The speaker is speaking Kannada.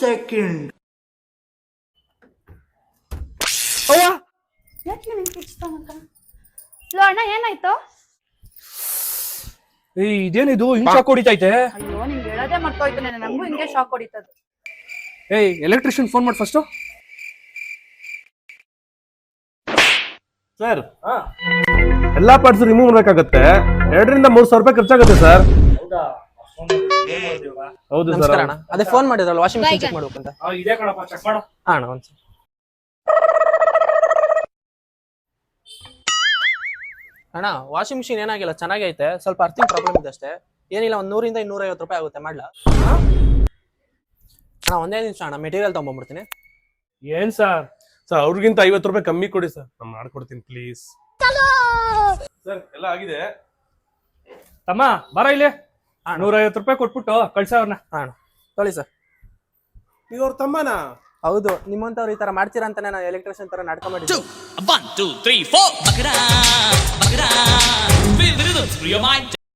second. ಯಾಕೆ ನಿಂಗೆ ಕಿಚ್ತಾನಂತ? ಲೋ ಅಣ್ಣ ಏನಾಯ್ತು? ಇದೇನಿದು ಹಿಂಗ್ ಶಾಕ್ ಹೊಡಿತೈತೆ? ಅಯ್ಯೋ ನಿಂಗೆ ಹೇಳೋದೇ ಮರ್ತೋಯ್ತು, ನಂಗೂ ಹಿಂಗೆ ಶಾಕ್ ಹೊಡಿತದ. ಎಲೆಕ್ಟ್ರಿಷಿಯನ್ ಫೋನ್ ಮಾಡಿ ಫಸ್ಟ್. ಸರ್ ಎಲ್ಲಾ ಪಾರ್ಟ್ಸ್ ರಿಮೂವ್ ಮಾಡ್ಬೇಕಾಗತ್ತೆ. 2,000-3,000 ರೂಪಾಯಿ ಖರ್ಚಾಗುತ್ತೆ ಸರ್. ಹೌದು ಸರ್. ನಮಸ್ಕಾರ ಅಣ್ಣ, ಅದೇ ಫೋನ್ ಮಾಡಿದ್ರಲ್ಲ ವಾಷಿಂಗ್ ಮಿಷಿನ್ ಚೆಕ್ ಮಾಡ್ಬೇಕಂತ. ಇದೇ ಕಣಪ್ಪ, ಚೆಕ್ ಮಾಡು. ಅಣ್ಣ ಒಂದ್ಸಲ. ಅಣ್ಣ ವಾಷಿಂಗ್ ಮಿಷಿನ್ ಏನಾಗಿಲ್ಲ, ಚೆನ್ನಾಗೈತೆ. ಸ್ವಲ್ಪ ಅರ್ಥಿಂಗ್ ಪ್ರಾಬ್ಲಮ್ ಇದೆ ಅಷ್ಟೇ. ಏನಿಲ್ಲ, 100-250 ರೂಪಾಯಿ ಆಗುತ್ತೆ. ಮಾಡ್ಲಾ ಅಣ್ಣ? ಒಂದೇ ನಿಮಿಷ ಅಣ್ಣ, ಮೆಟೀರಿಯಲ್ ತಗೊಂಡ್ಬಿಡ್ತೀನಿ. ಏನ್ ಸರ್ ಅವ್ರಿಗಿಂತ 50 ರೂಪಾಯಿ ಕಮ್ಮಿ ಕೊಡಿ ಸರ್, ನಾನು ಮಾಡ್ಕೊಡ್ತೀನಿ ಪ್ಲೀಸ್. ಸರ್ ಎಲ್ಲ ಆಗಿದೆ. ತಮ್ಮ ಬರ ಇಲ್ಲಿ, 150 ರೂಪಾಯಿ ಕೊಟ್ಬಿಟ್ಟು ಕಳ್ಸವ್ರನ್ನ. ಅಣ್ಣ ತೊಳಿ ಸರ್. ನೀವು ಅವ್ರ ತಮ್ಮನಾ? ಹೌದು, ನಿಮ್ಮಂತವ್ರು ಈ ತರ ಮಾಡ್ತೀರಾ ಅಂತಾನೆ ನಾನು ಎಲೆಕ್ಟ್ರಿಷಿಯನ್ ತರ ನಾಟಕ ಮಾಡಿದ್ದೆ. 1 2 3 4 Bagada, Bagada, feel the rhythm through your mind.